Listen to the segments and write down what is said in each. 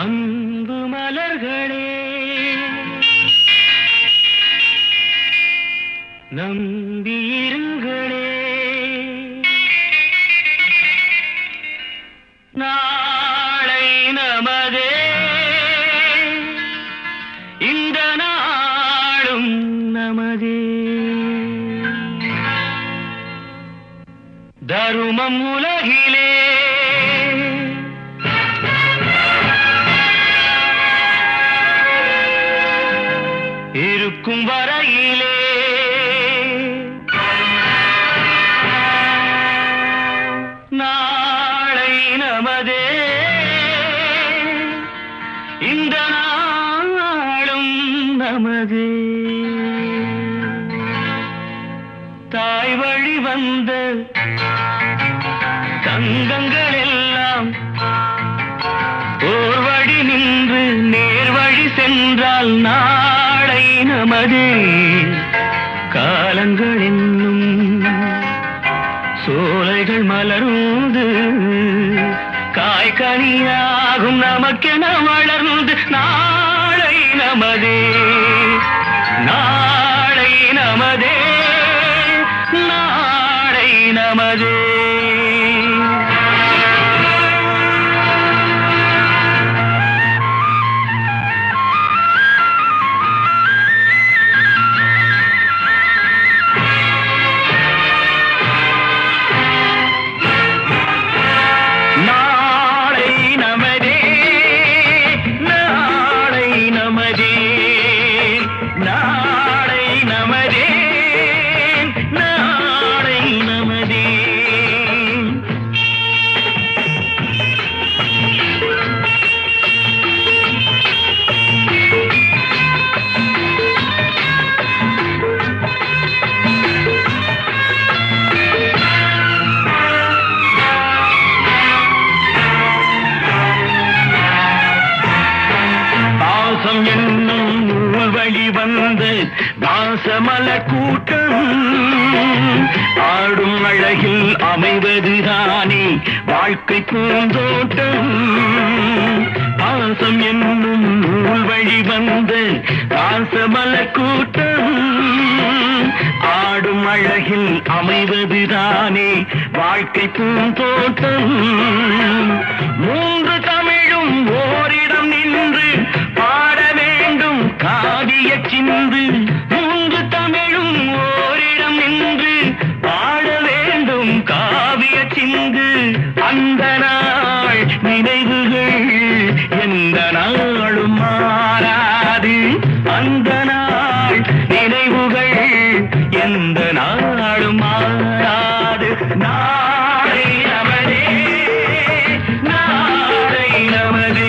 அன்பு மலர்களே நம்பியிருங்களே, நாளை நமதே, இந்த நாளும் நமதே. தருமம் உலகிலே இருக்கும் வரையிலே நாளை நமதே, இந்த நாளும் நமதே. தாய் வழி வந்த தங்கங்கள் எல்லாம் ஓர் வழி நின்று நேர் வழி சென்றால் நாளை நமதே. காலங்கள் என்னும் சோலைகள் மலர்ந்து காய்கனியாகும் நமக்கென வளர்ந்து நாளை நமதே, நாளை நமதே, நாளை நமதே. தாசமலர் கூட்டம் ஆடும் அழகில் அமைவதுதானே வாழ்க்கை பூந்தோட்டம். பாசம் என்னும் நூல் வழி வந்த தாசமலர் கூட்டம் ஆடும் அழகில் அமைவதுதானே வாழ்க்கை பூந்தோட்டம். மூன்று தமிழும் ஓரிடம் நின்று பாட வேண்டும் காவிய சிந்து. மூன்று தமிழும் ஓரிடம் நின்று பாட வேண்டும் காவிய சிந்து. அந்த நாள் நினைவுகள் எந்த நாளும் மாறாது. அந்த நாள் நினைவுகள் எந்த நாளும் மாறாது. நாளை நமதே, நாளை நமதே.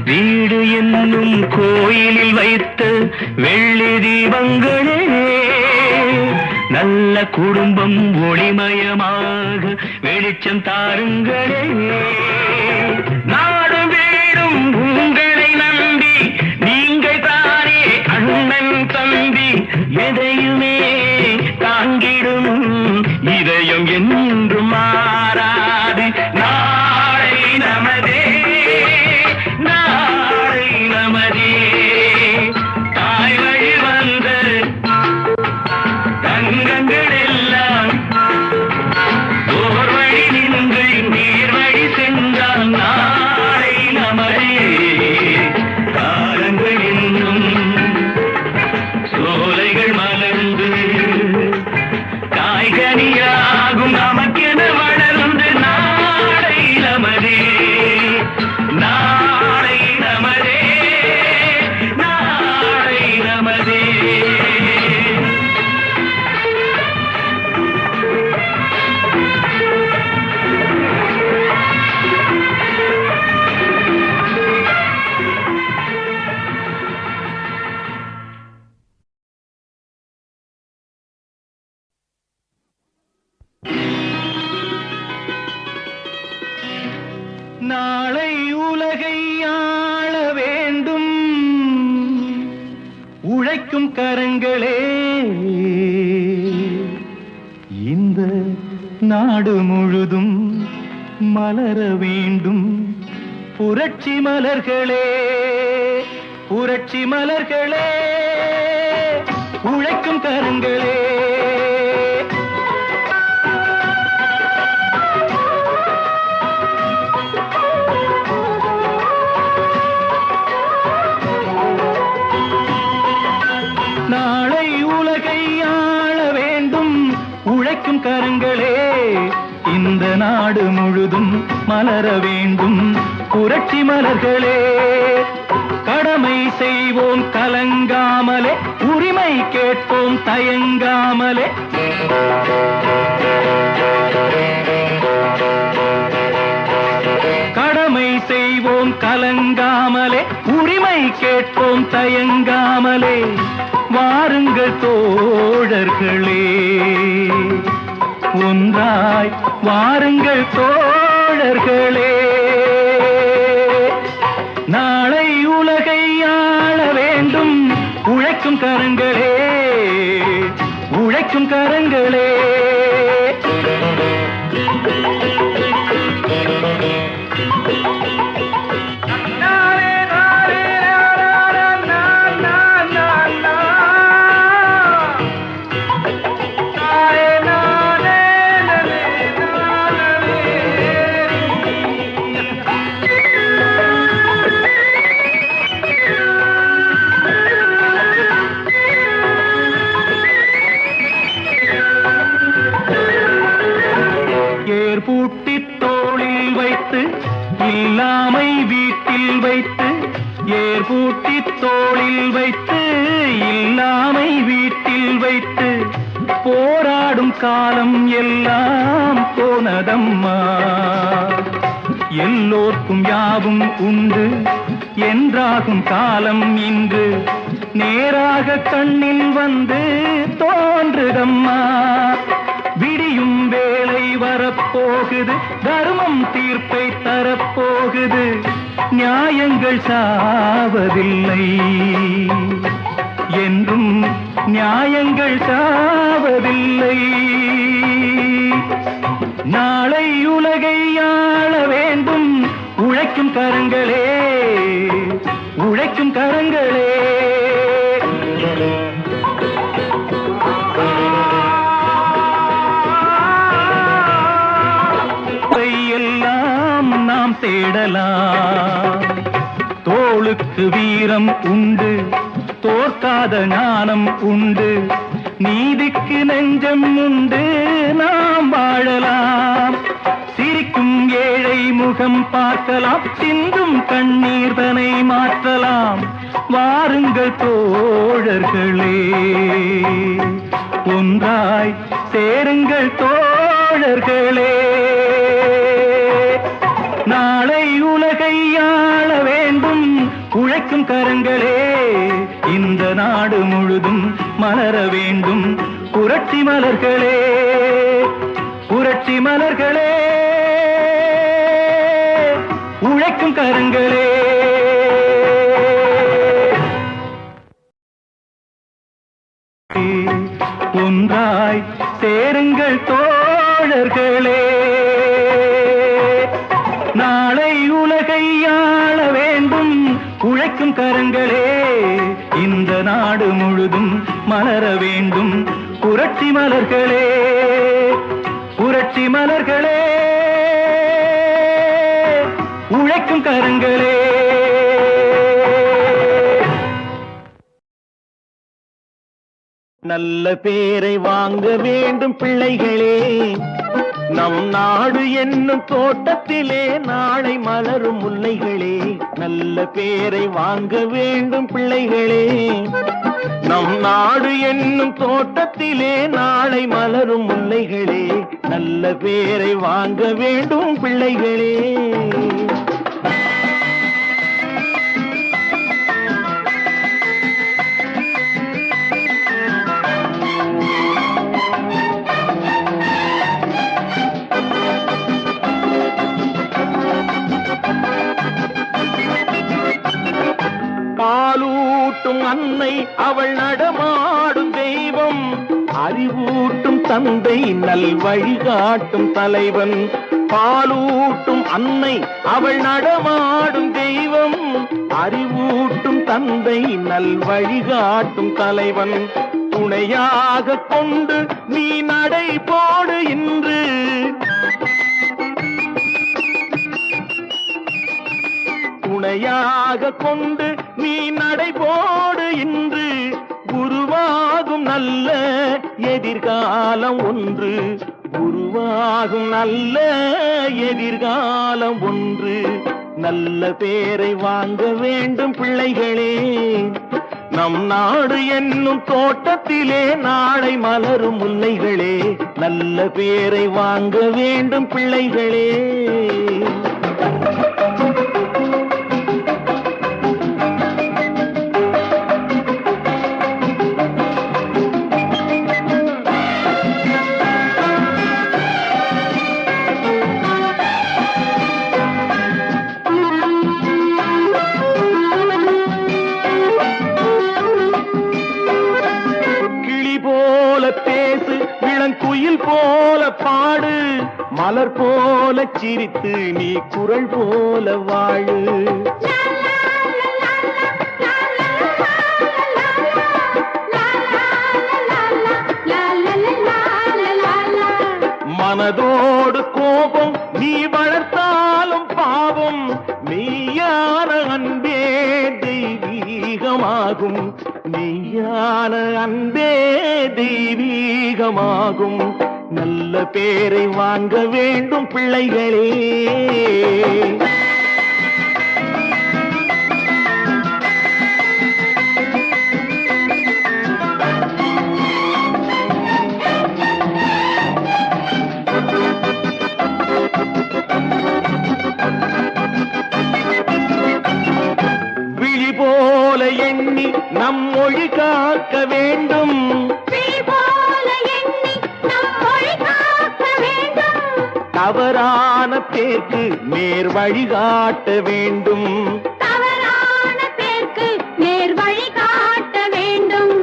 வீடு என்னும் கோயிலில் வைத்த வெள்ளி தீபங்களே, நல்ல குடும்பம் ஒளிமயமாக வெளிச்சம் தாருங்களே. நாடும் வீடும் உங்களை நம்பி நீங்கள் தானே அண்ணன் தம்பி. எதையுமே தாங்கிடும் இதயம் என்றும் மாறாது. நாளை நமதே, நாளை நமதே. தாய் வழி வந்த தங்கங்கள் எல்லாம் ஓர் வழி நின்று நேர் வழி சென்றால் உழைக்கும் கரங்களே இந்த நாடு முழுதும் மலர வேண்டும் புரட்சி மலர்களே புரட்சி மலர்களே உழைக்கும் கரங்களே நாளை உலகை ஆள வேண்டும் உழைக்கும் கரங்களே இந்த நாடு முழுதும் மலர வேண்டும் புரட்சி மலர்களே கடமை செய்வோம் கலங்காமலே உரிமை கேட்போம் தயங்காமலே கடமை செய்வோம் கலங்காமலே உரிமை கேட்போம் தயங்காமலே வாருங்கள் தோழர்களே ஒன்றாய் வாருங்கள் தோழர்களே நாளை உலகை ஆள வேண்டும் உழைக்கும் கரங்களே உழைக்கும் கரங்களே பூட்டி தோளில் வைத்து இல்லாமை வீட்டில் வைத்து ஏர் பூட்டி தோளில் வைத்து இல்லாமை வீட்டில் வைத்து போராடும் காலம் எல்லாம் போனதம்மா எல்லோர்க்கும் யாவும் உண்டு என்றாகும் காலம் இன்று நேராக கண்ணில் வந்து தோன்றுதம்மா விடியும் வேளை வரப்போகுது தர்மம் தீர்ப்பை தரப்போகுது நியாயங்கள் சாவதில்லை என்றும் நியாயங்கள் சாவதில்லை நாளை உலகை ஆள வேண்டும் உழைக்கும் கரங்களே உழைக்கும் கரங்களே எல்லாம் நாம் தேடலாம் தோளுக்கு வீரம் உண்டு தோற்காத ஞானம் உண்டு நீதிக்கு நெஞ்சம் உண்டு நாம் வாழலாம் சிரிக்கும் ஏழை முகம் பார்க்கலாம் சிந்தும் கண்ணீர் தனை மாற்றலாம் வாருங்கள் தோழர்களே ஒன்றாய் சேருங்கள் தோழர்களே நாளை உலகை ஆள வேண்டும் உழைக்கும் கரங்களே இந்த நாடு முழுதும் மலர வேண்டும் புரட்சி மலர்களே புரட்சி மலர்களே உழைக்கும் கரங்களே ஒன்றாய் சேருங்கள் தோழர்களே நாளை உலகை ஆள வேண்டும் உழைக்கும் கரங்களே இந்த நாடு முழுதும் மலர வேண்டும் புரட்சி மலர்களே புரட்சி மலர்களே உழைக்கும் கரங்களே நல்ல பேரை வாங்க வேண்டும் பிள்ளைகளே நம் நாடு என்னும் தோட்டத்திலே நாளை மலரும் முல்லைகளே நல்ல பேரை வாங்க வேண்டும் பிள்ளைகளே நம் நாடு என்னும் தோட்டத்திலே நாளை மலரும் முல்லைகளே நல்ல பேரை வாங்க வேண்டும் பிள்ளைகளே பாலூட்டும் அன்னை அவள் நடமாடும் தெய்வம், அறிவூட்டும் தந்தை நல் வழிகாட்டும் தலைவன். பாலூட்டும் அன்னை அவள் நடமாடும் தெய்வம், அறிவூட்டும் தந்தை நல் வழிகாட்டும் தலைவன். துணையாக கொண்டு நீ நடை போடு இன்று, துணையாக கொண்டு நீ நடை போடு இன்று. உருவாகும் நல்ல எதிர்காலம் ஒன்று, உருவாகும் நல்ல எதிர்காலம் ஒன்று. நல்ல பேரை வாங்க வேண்டும் பிள்ளைகளே, நம் நாடு என்னும் தோட்டத்திலே நாளை மலரும் முல்லைகளே. நல்ல பேரை வாங்க வேண்டும் பிள்ளைகளே. குயில் போல பாடு, மலர் போல சிரித்து நீ குரல் போல வாழு. மனதோடு கோபம் நீ வளர்த்தாலும் பாவம், மெய்யான அன்பே தெய்வீகமாகும், மெய்யான அன்பே தெய்வீகமாகும். நல்ல பேரை வாங்க வேண்டும் பிள்ளைகளே. விழி போல எண்ணி நம் மொழி காக்க வேண்டும், தவறான பேருக்கு நேர் வழிகாட்ட வேண்டும், தவறான பேருக்கு நேர் வழிகாட்ட வேண்டும்.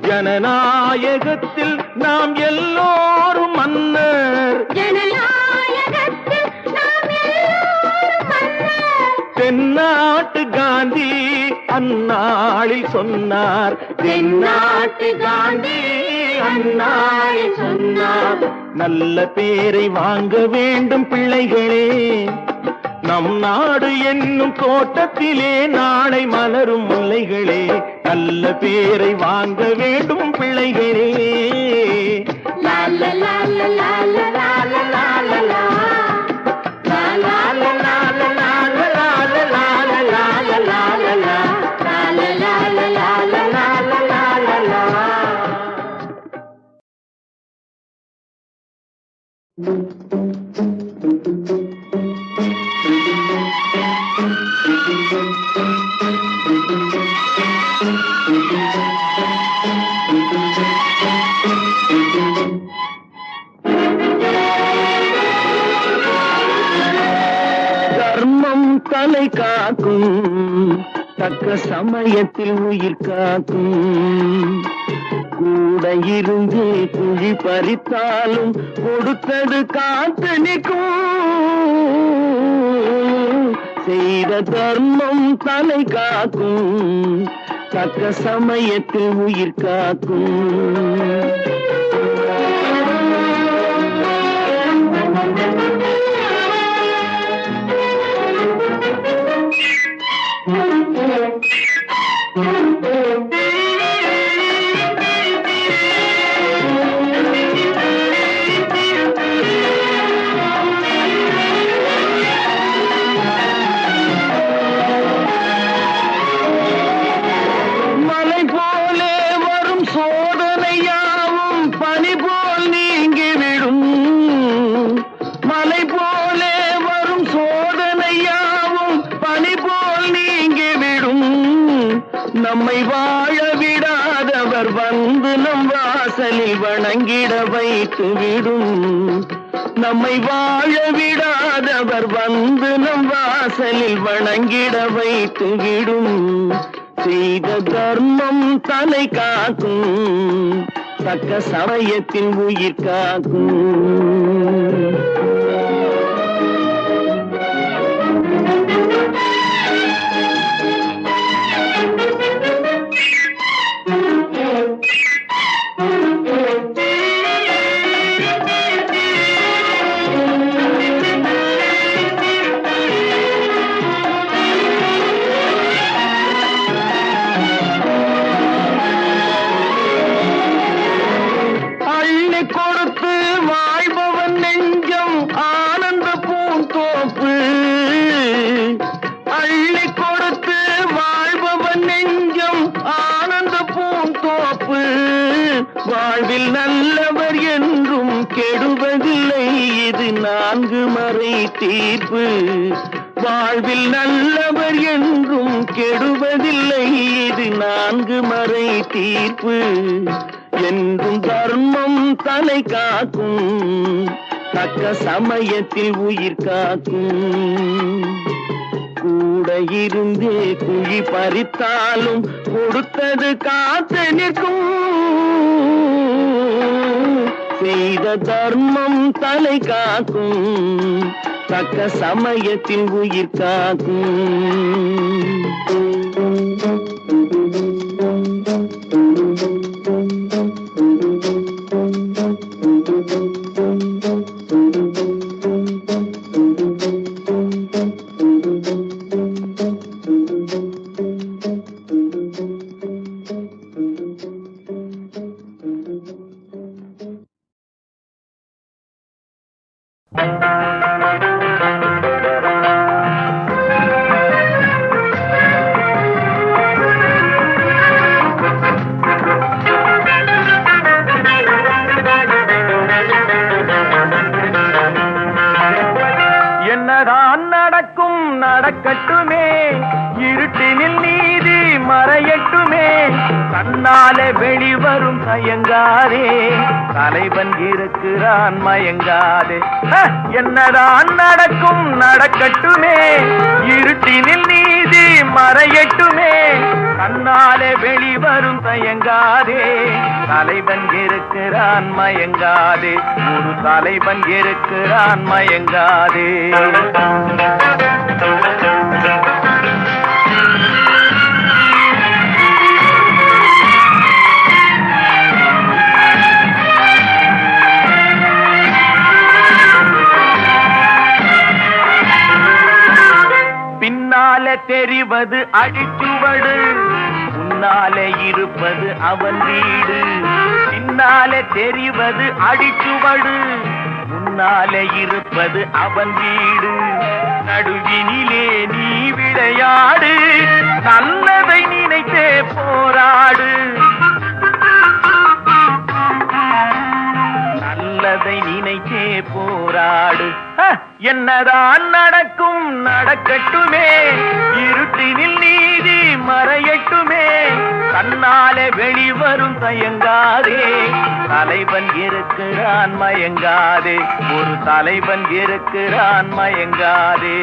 ஜனநாயகத்தில் நாம் எல்லோரும் மன்னர், ஜனநாயகத்தில் நாம் எல்லோரும் மன்னர். தென்னாட்டு காந்தி அந்நாளில் சொன்னார், தென்னாட்டு காந்தி அந்நாளில் சொன்னார். நல்ல பேரை வாங்க வேண்டும் பிள்ளைகளே, நம் நாடு என்னும் தோட்டத்திலே நாளை மலரும் முல்லைகளே. நல்ல பேரை வாங்க வேண்டும் பிள்ளைகளே. லால லால லால லால லால லா, லால லால லால லால லால லால லால லால லா, லால லால லால லால லால லா. தர்மம் தலை காக்கும், தக்க சமயத்தில் உயிர் காக்கும். கூட இருந்து குழி பறித்தாலும் கொடுத்தது காத்து நிற்கும். செய்த தர்மம் தலை காக்கும், தக்க சமயத்தில் உயிர் காக்கும். நம்மை வாழ விடாதவர் வந்து நம் வாசலில் வணங்கிட வைத்து விடும். நம்மை வாழ விடாதவர் வந்து நம் வாசலில் வணங்கிட வைத்து விடும். செய்த தர்மம் தலை காக்கும், தக்க சமயத்தில் உயிர் காக்கும். வாழ்வில் நல்லவர் என்றும் கெடுவதில்லை, இது 4 மறை தீர்ப்பு. வாழ்வில் நல்லவர் என்றும் கெடுவதில்லை, இது 4 மறை தீர்ப்பு. என்றும் தர்மம் தலை காக்கும், தக்க சமயத்தில் உயிர் காக்கும். கூட இருந்தே குழி பறித்தாலும் கொடுத்தது காத்து நிற்கும். செய்த தர்மம் தலை காக்கும், தக்க சமயத்தில் உயிர் காக்கும். என்னதான் நடக்கும் நடக்கட்டுமே, இருட்டினில் நீதி மறையட்டுமே, கண்ணாலே வெளிவரும் தயங்காதே, தலைவன் இருக்கிறான் மயங்காதே. என்னதான் நடக்கும் நடக்கட்டுமே, இருட்டினில் நீதி மறையட்டுமே, கண்ணாலே வெளிவரும் தயங்காதே, தலைவன் இருக்கிறான் மயங்காதே, ஒரு தலைவன் இருக்கிறான் மயங்காதே. பின்னாலே தெரிவது அடிச்சுவடு, முன்னாலே இருப்பது அவன் வீடு. பின்னாலே தெரிவது அடிச்சுவடு, முன்னாலே இருப்பது அவன் வீடு. நடுவினிலே நீ விளையாடு, நல்லதை நினைத்தே போராடு, நல்லதை நினைத்தே போராடு. என்னதான் நடக்கும் நடக்கட்டுமே, இருட்டினில் நீதி மறையட்டுமே, கண்ணாலே வெளிவரும் தயங்காதே, தலைவன் இருக்கிறான் மயங்காதே, ஒரு தலைவன் இருக்கிறான் மயங்காதே.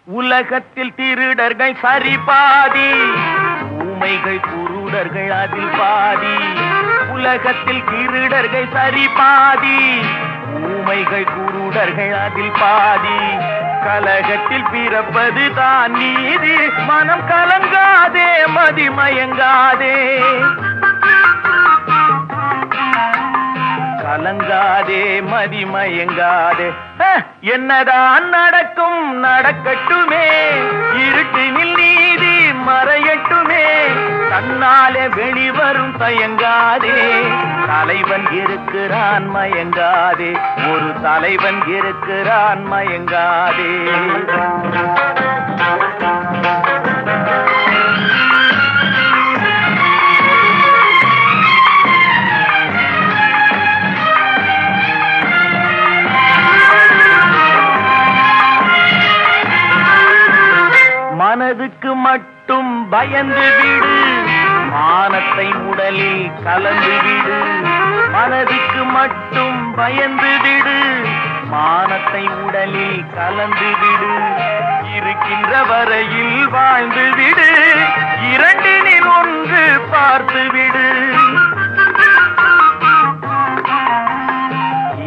உலகத்தில் திருடர்கள் சரி பாதி, ஊமைகள் குருடர்கள் அதில் பாதி. உலகத்தில் திருடர்கள் சரி பாதி, ஊமைகள் குருடர்கள் அதில் பாதி. கலகத்தில் பிறப்பது தான் நீதி, மனம் கலங்காதே மதிமயங்காதே, கலங்காதே மதிமயங்காதே. என்னதான் நடக்கும் நடக்கட்டுமே, இருட்டினில் நீதி மறையட்டுமே, கண்ணாலே வெளிவரும் தயங்காதே, தலைவன் இருக்கிறான் மயங்காதே, ஒரு தலைவன் இருக்கிறான் மயங்காதே. மனதுக்கு மட்டும் பயந்து விடு, மானத்தை உடலில் கலந்து விடு, மனதுக்கு மட்டும் பயந்து விடு. மானத்தை உடலில் கலந்து விடு, இருக்கின்ற வரையில் வாழ்ந்து விடு. இரண்டினில் ஒன்று பார்த்து விடு,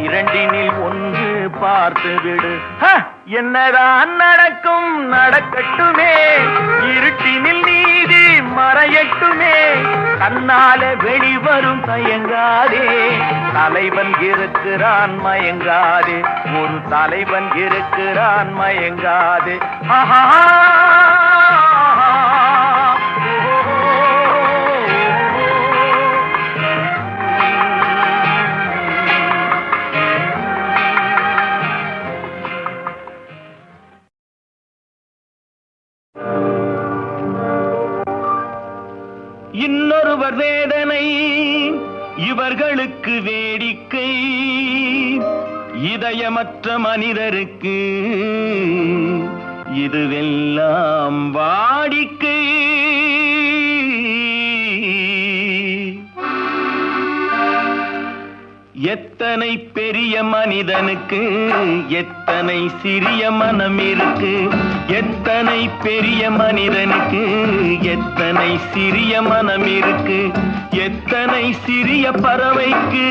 இரண்டினில் ஒன்று பார்த்து விடு. என்னதான் நடக்கும் நடக்கட்டுமே, இருட்டினில் நீதி மறையட்டுமே. தன்னால வெளிவரும் தயங்காதே, தலைவன் இருக்கிறான் மயங்காதே. ஒரு தலைவன் இருக்கிறான் மயங்காதே. ஆஹா இன்னொருவர் வேதனை இவர்களுக்கு வேடிக்கை, இதயமற்ற மனிதருக்கு இதுவெல்லாம் வாடிக்கை. எத்தனை பெரிய மனிதனுக்கு எத்தனை சிறிய மனம் இருக்கு, எத்தனை பெரிய மனிதனுக்கு எத்தனை சிறிய மனம் இருக்கு. எத்தனை சிறிய பறவைக்கு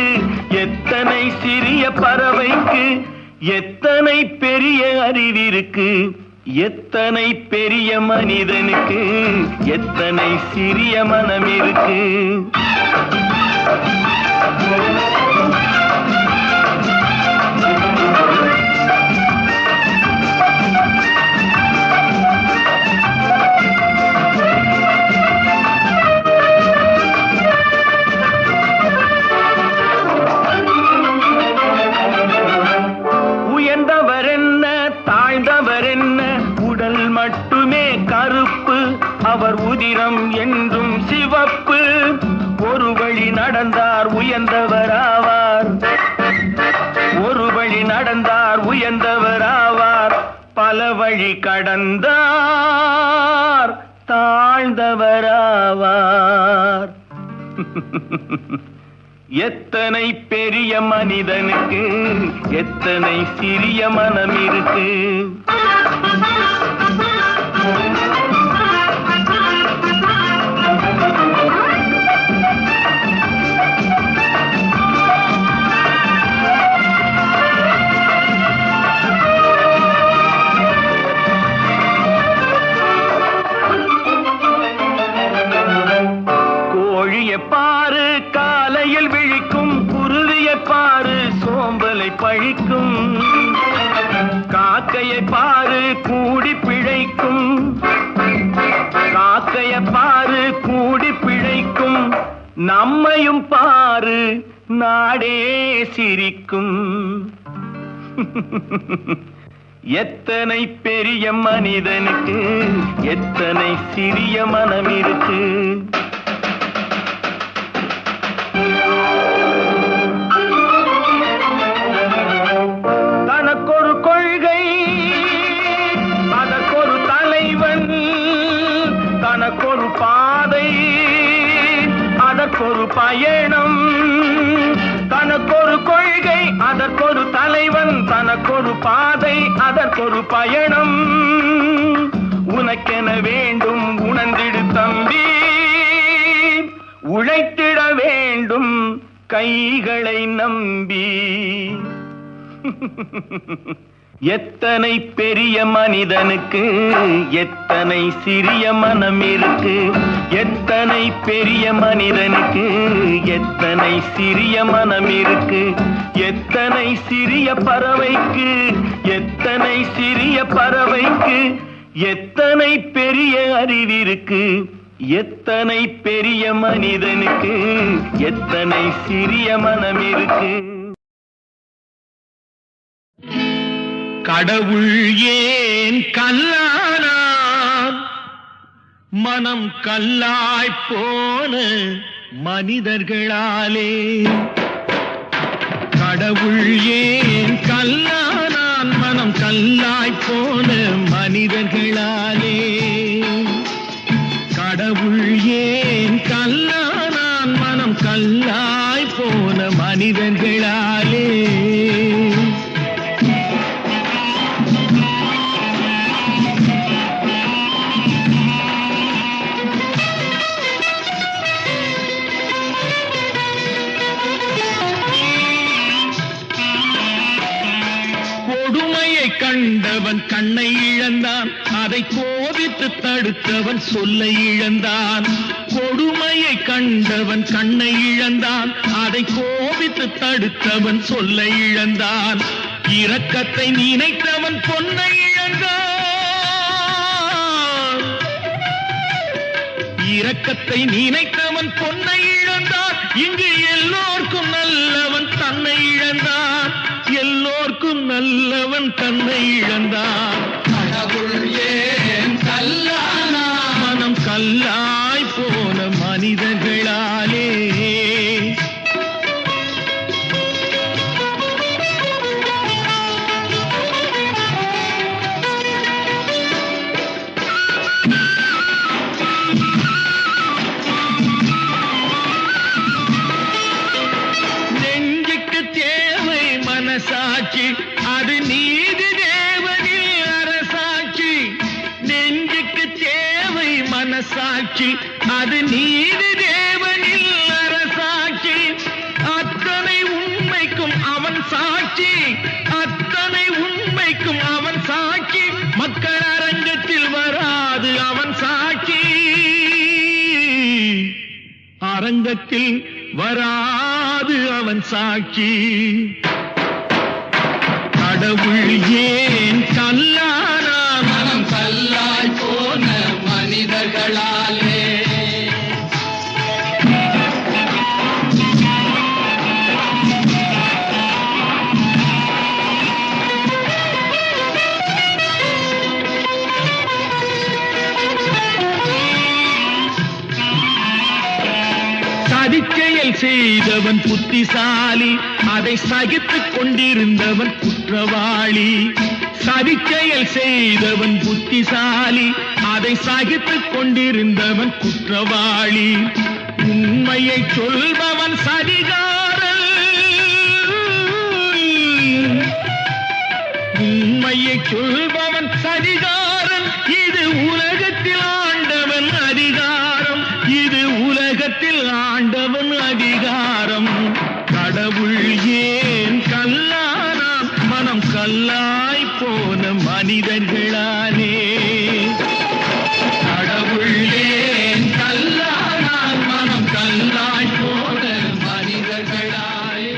எத்தனை சிறிய பறவைக்கு எத்தனை பெரிய அறிவிருக்கு. எத்தனை பெரிய மனிதனுக்கு எத்தனை சிறிய மனம் இருக்கு. உயர்ந்தவர் என்ன தாழ்ந்தவர் என்ன, உடல் மட்டுமே கருப்பு, அவர் உதிரம் என்றும் சிவப்பு. ஒரு வழி நடந்தார் உயர்ந்தவராவார், ஒரு வழி நடந்தார் உயர்ந்தவராவார். பல வழி கடந்தார் தாழ்ந்தவராவார். எத்தனை பெரிய மனிதனுக்கு எத்தனை சிறிய மனம் இருக்கு. கோழியை பாரு காலையில் விழிக்கும், குருவியை பாரு சோம்பலை பழிக்கும். காக்கையை பாரு கூடி பிழைக்கும், காக்கையை பாரு கூடி பிழைக்கும். நம்மையும் பாரு நாடே சிரிக்கும். எத்தனை பெரிய மனிதனுக்கு எத்தனை சிறிய மனம் இருக்கு. தனக்கொரு கொள்கை அதற்கொரு தலைவன், தனக்கொரு பாதை அதற்கொரு பயணம். தனக்கொரு கொள்கை அதற்கொரு தலைவன், தனக்கொரு பாதை அதற்கொரு பயணம். உனக்கென வேண்டும் உணர்ந்திடு தம்பி, உழைத்திட வேண்டும் கைகளை நம்பி. எத்தனை பெரிய மனிதனுக்கு எத்தனை சிறிய மனம் இருக்கு. எத்தனை பெரிய மனிதனுக்கு எத்தனை சிறிய மனம் இருக்கு. எத்தனை சிறிய பறவைக்கு எத்தனை சிறிய பறவைக்கு எத்தனை பெரிய அறிவிருக்கு. எத்தனை பெரிய மனிதனுக்கு எத்தனை சிறிய மனம் இருக்கு. கடவுள் ஏன் கல்லானான், மனம் கல்லாய் போன மனிதர்களாலே. கடவுள் ஏன் கல்லானான், மனம் கல்லாய் போன மனிதர்களாலே. கடவுள் ஏன் கல்லானான் மனம் கல்லாய் போன மனிதர்களாலே. கொடுமையை கண்டவன் கண்ணை இழந்தான், அதை கோபித்து தடுத்தவன் சொல்லை இழந்தான். கொடுமையை கண்டவன் கண்ணை இழந்தான், அதை கோபித்து தடுத்தவன் சொல்லை இழந்தான். இரக்கத்தை நினைத்தவன் பொன்னை இழந்தான். இரக்கத்தை நினைத்தவன் பொன்னை இழந்தான். இங்கு எல்லோர்க்கும் நல்லவன் தன்னை இழந்தான். எல்லோர்க்கும் நல்லவன் தன்னை இழந்தான். கடவுள் ஏன் கல்லானா மனம் கல்லாய் போன மனிதர்களாலே. நெஞ்சுக்கு தேவை மனசாட்சி, அது நீதி தேவனில் அரசாட்சி. நெஞ்சுக்கு தேவை மனசாட்சி, அது நீதி தேவனில் அரசாட்சி. அத்தனை உண்மைக்கும் அவன் சாட்சி, அத்தனை உண்மைக்கும் அவன் சாட்சி. மக்கள் அரங்கத்தில் வராது அவன் சாட்சி, அரங்கத்தில் வராது அவன் சாட்சி. கடவுள் ஏன் கல்லானா மனம் கல்லாய் போன மனிதர்களாலே. சதிச்செயல் செய்தவன் புத்திசாலி, அதை சகித்துக் கொண்டிருந்தவன் குற்றவாளி. சதிச்செயல் செய்தவன் புத்திசாலி, அதை சகித்துக் கொண்டிருந்தவன் குற்றவாளி. உண்மையை சொல்பவன் சதிகாரன். உண்மையை சொல்பவன் சதிகாரன். இது உலகத்தில் ஆண்டவன் அதிகாரம். இது உலகத்தில் ஆண்டவன் அதிகாரம். கடவுள் ஏன் கல்லானா மனம் கல்லாய் போன மனிதர்களாலே. கடவுள் ஏன் கல்லானா மனம் கல்லாய் போன மனிதர்களாலே.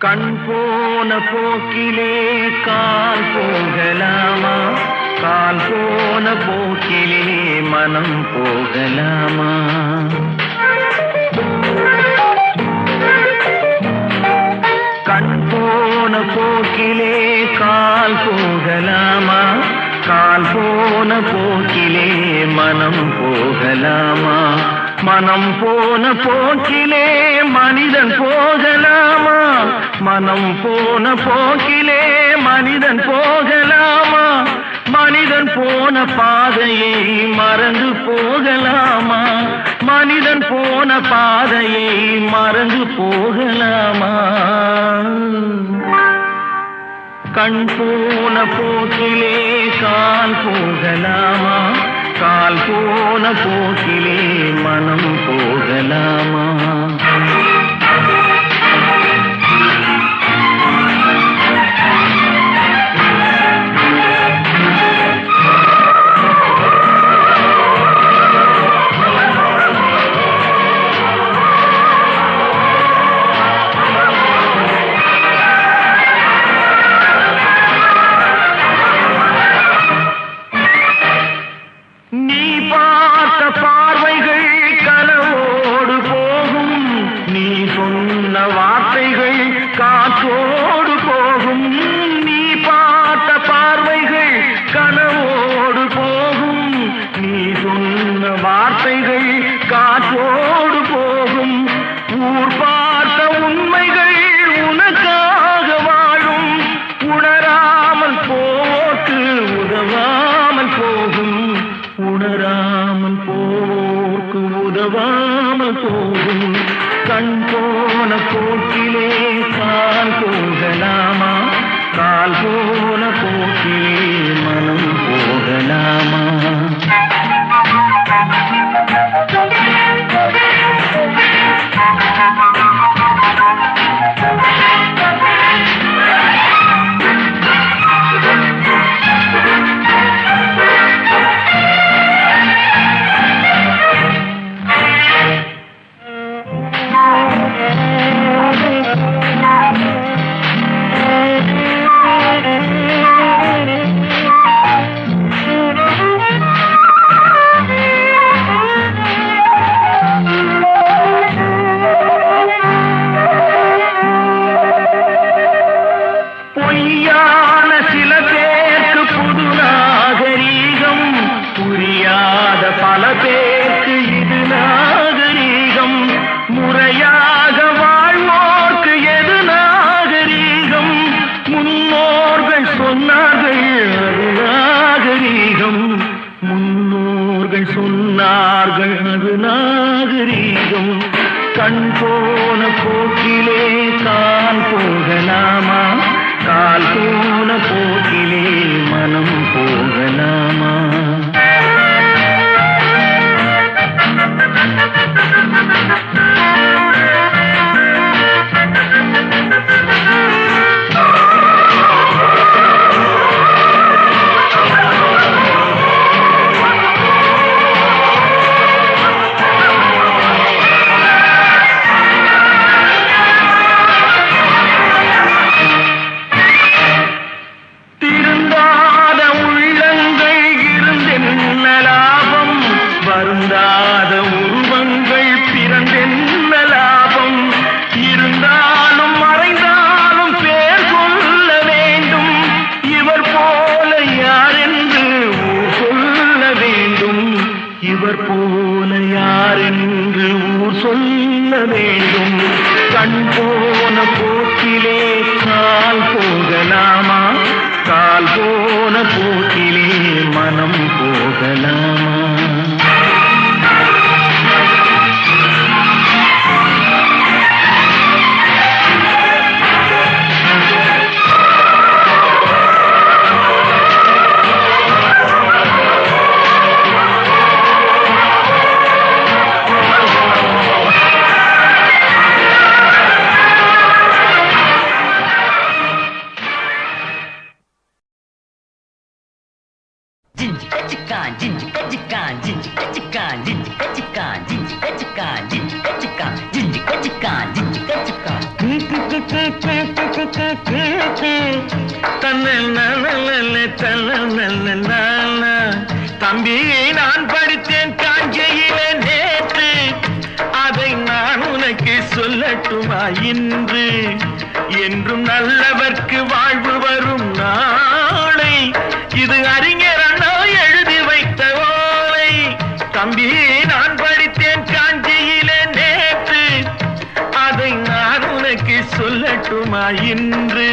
கண் போன போக்கிலே கால் போகலாமா, கால் போன போக்கிலே மனம் போகலாமா. கண் போன போக்கிலே கால் போகலாமா, கால் போன போக்கிலே மனம் போகலாமா. மனம் போன போக்கிலே மனிதன் போகலாமா, மனம் போன போக்கிலே மனிதன் போகலாமா. மனிதன் போன பாதையை மறந்து போகலாமா, மனிதன் போன பாதையை மறந்து போகலாமா. கண் போன போக்கிலே கால் போகலாமா, கால் போன போக்கிலே மனம் போகலாமா? காற்றோடு போகும், நீ பார்த்த பார்வைகள் கனவோடு போகும், நீ சொன்ன வார்த்தைகள் காற்றோடு போகும். ஊர் பார்த்த உண்மைகள் உனக்காக வாழும், உணராமல் போக்கு உதவாமல் போகும், உணராமல் போக்கு உதவாமல் போகும். கண் போன போக்கிலே கால் போகலாமா, கால் போன போக்கிலே மனம் போகலாமா? பொய்யான சில பேருக்கு புது நாகரீகம், புரியாத பல பேருக்கு இது நாகரீகம். முறையாக வாழ்வோர்க்கு எது நாகரீகம்? முன்னோர்கள் சொன்னார்கள் அது நாகரீகம், முன்னோர்கள் சொன்னார்கள் அது நாகரீகம். கண் போன போக்கிலே கால் போகலாமா, கால் போன போக்கிலே மனம் போகலாமா? வருந்தாத உருவங்கள் பிறந்தென்ன லாபம்? இருந்தாலும் மறைந்தாலும் பேர் சொல்ல வேண்டும், இவர் போல யார் என்று ஊர் சொல்ல வேண்டும், இவர் போல யார் என்று ஊர் சொல்ல வேண்டும். கண் போன போக்கிலே கால் போகலாமா, கால் போன போக்கிலே மனம் போகலாமா? தம்பி, நான் படித்தேன் காஞ்சியிலே நேற்று, அதை நான் உனக்கு சொல்லட்டுமா இன்று? என்றும் நல்லவர்க்கு வாழ்வு வரும் நாளை, இது அறிஞர் அண்ணா எழுதி வைத்த ஓலை. தம்பி, நான் படித்தேன் காஞ்சியிலே நேற்று, அதை நான் உனக்கு சொல்லட்டுமா இன்று?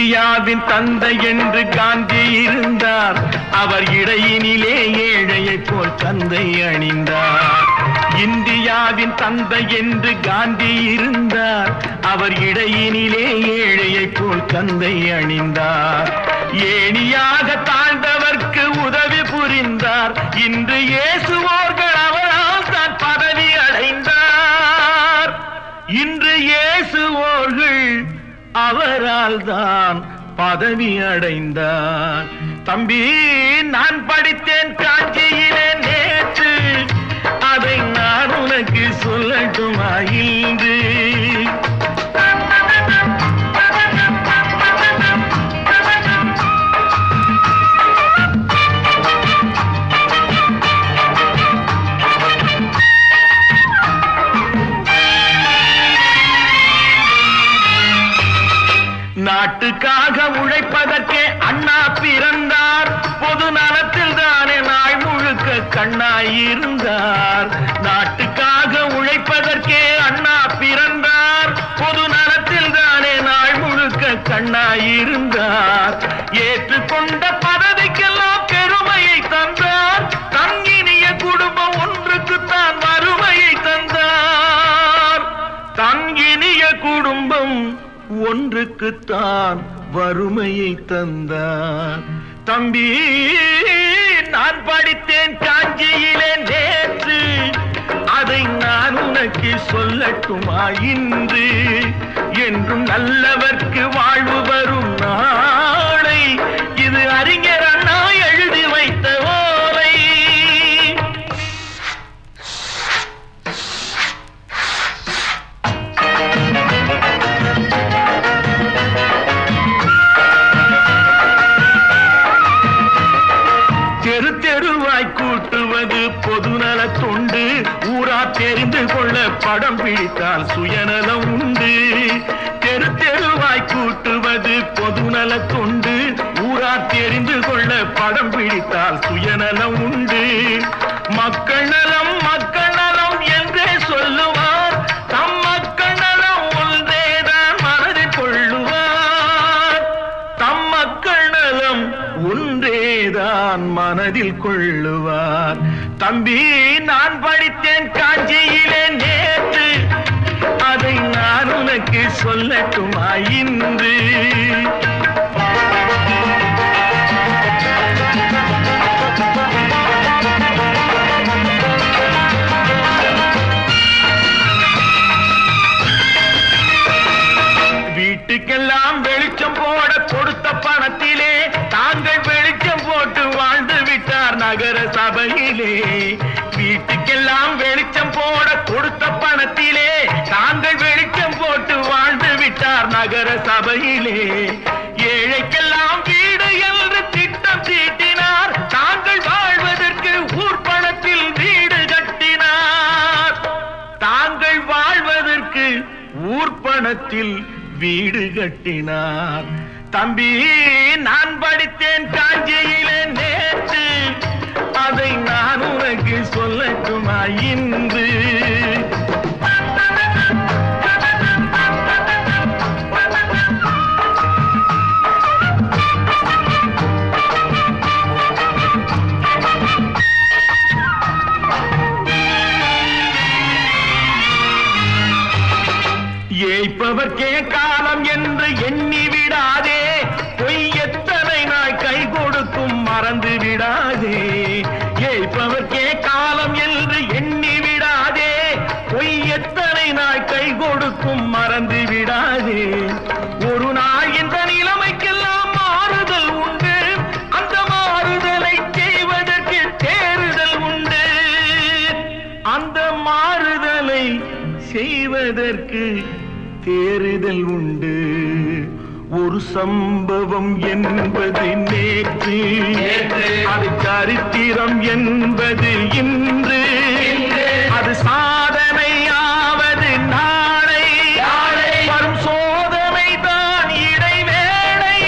இந்தியாவின் தந்தை என்று காந்தி இருந்தார். அவர் இடையினிலே ஏழையை போல் தந்தை அணிந்தார். இந்தியாவின் தந்தை என்று காந்தி இருந்தார். அவர் இடையினிலே ஏழையை போல் தந்தை அணிந்தார். ஏணியாக தாழ்ந்தவர்க்கு உதவி புரிந்தார். இன்று இயேசுவோர்கள் அவரால் தான் பதவி அடைந்தார். இன்று இயேசுவோர்கள் அவரால் தான் பதவி அடைந்தார். தம்பி, நான் படித்தேன் காஞ்சியிலே நேற்று, அதை நான் உனக்கு சொல்லட்டுமா இன்று? நாட்டுக்காக உழைப்பதற்கே அண்ணா பிறந்தார். பொது நலத்தில் தானே நாள் முழுக்க கண்ணாயிருந்தார். நாட்டுக்காக உழைப்பதற்கே அண்ணா பிறந்தார். பொது நலத்தில் தானே நாள் முழுக்க கண்ணாயிருந்தார். ஏற்றுக்கொண்ட பதவிக்கெல்லாம் பெருமையை தந்தார். தங்கினிய குடும்பம் ஒன்றுக்குத்தான் வறுமையை தந்தார். தங்கினிய குடும்பம் ஒன்றுக்குத்தான் வறுமையை தந்தார். தம்பி, நான் படித்தேன் காஞ்சியிலே நேற்று, அதை நான் உனக்கு சொல்லட்டுமா இன்று? என்றும் நல்லவர்க்கு வாழ்வு வரும் நாளை இது அறிஞர் அண்ணா எழுதி வைத்த ஓலை. தெரு தெருவாய் கூட்டுவது பொதுநல தொண்டு. ஊரா தெரிந்து கொள்ள படம் பிடித்தால் சுயநலம் உண்டு. தெரு தெருவாய் கூட்டுவது பொதுநல தொண்டு. ஊரா தெரிந்து கொள்ள படம் பிடித்தால் சுயநலம் உண்டு. மக்கள் நலம் மக்கள் நலம் என்றே சொல்லுவார். தம் மக்கள் நலம் ஒன்றேதான் மனதில் கொள்ளுவார். தம் மக்கள் நலம் ஒன்றேதான் மனதில் கொள்ளுவார். தம்பி, நான் படித்தேன் காஞ்சியிலே நேற்று, அதை நான் உனக்கு சொல்லட்டுமா இன்று? வீட்டுக்கெல்லாம் வெளிச்சம் போட கொடுத்த பணத்திலே தாங்கள் வெளிச்சம் போட்டு வாழ்ந்து விட்டார் நகர சபையிலே. வீட்டுக்கெல்லாம் வெளிச்சம் போட கொடுத்த பணத்திலே தாங்கள் வெளிச்சம் போட்டு வாழ்ந்து விட்டார் நகர சபையிலே. ஏழைக்கெல்லாம் வீடு என்று திட்டம் தீட்டினார். தாங்கள் வாழ்வதற்கு ஊர்பணத்தில் வீடு கட்டினார். தாங்கள் வாழ்வதற்கு ஊர்பணத்தில் வீடு கட்டினார். தம்பி, நான் படித்தேன் காஞ்சியிலே நேற்று, அதை நான் உனக்கு சொல்லட்டுமா இன்று? ஏய்ப்பவர்க்கே காலம் என்று எண்ணி விடாதே. பொய் எத்தனை நாள் கை கொடுக்கும் மறந்து விடாதே. ஏய்ப்பவர்க்கே காலம் என்று எண்ணி விடாதே. பொய் எத்தனை நாள் கை கொடுக்கும் மறந்து விடாதே. ஒரு நாள் இந்த நிலைமைக்கெல்லாம் மாறுதல் உண்டு. அந்த மாறுதலை செய்வதற்கு தேறுதல் உண்டு. அந்த மாறுதலை செய்வதற்கு தேறுதல் உண்டு. ஒரு சம்பவம் என்பது நேற்று, அது சரித்திரம் என்பது இன்று. அது சாதனையாவது நாளை. வரும் சோதனை தான் இடைவேளை.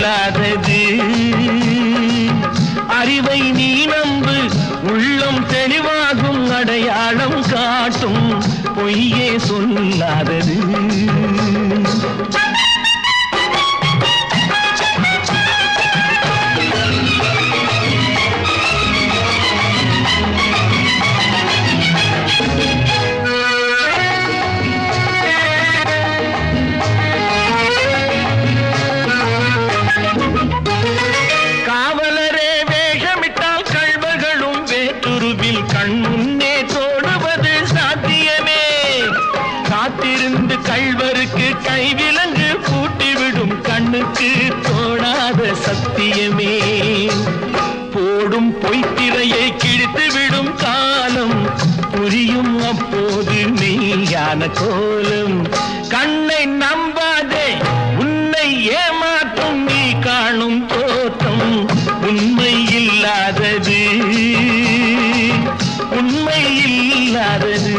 இல்லாதது. அறிவை நீ நம்பு, உள்ளம் தெளிவாகும், அடையாளம் காட்டும், பொய்யே சொல்லாதது. கைவிலங்கு பூட்டிவிடும் கண்ணுக்கு தோணாத சத்தியமே. போடும் பொய்த்திரையை கிழித்துவிடும் காலம் புரியும் அப்போது மெய்யான கோலம். கண்ணை நம்பாதே, உன்னை ஏமாற்றும் நீ காணும் தோற்றம் உண்மை இல்லாதது, உண்மை இல்லாதது.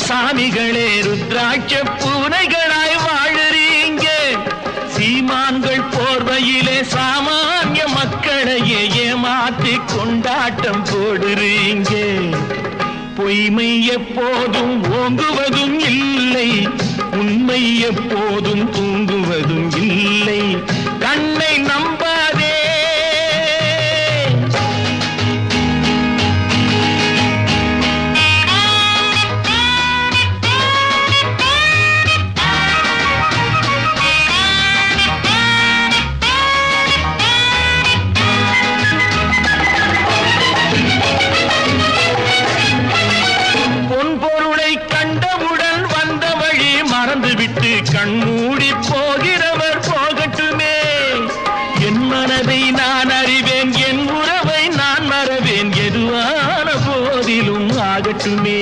சாமிகளே ருத்ராட்ச பூனைகளாய் வாழறீங்க. சீமான்கள் போர்வையிலே சாமானிய மக்களையே ஏமாற்றி கொண்டாட்டம் போடுறீங்க. பொய்மை எப்போதும் ஓங்குவதும் இல்லை, உண்மை எப்போதும் தூங்குவதும் இல்லை. கண்ணை நம்பாதே. கண்மூடி போகிறவர் போகட்டுமே. என் மனதை நான் அறிவேன், என் உறவை நான் மறவேன், எதுவான போதிலும் ஆகட்டுமே.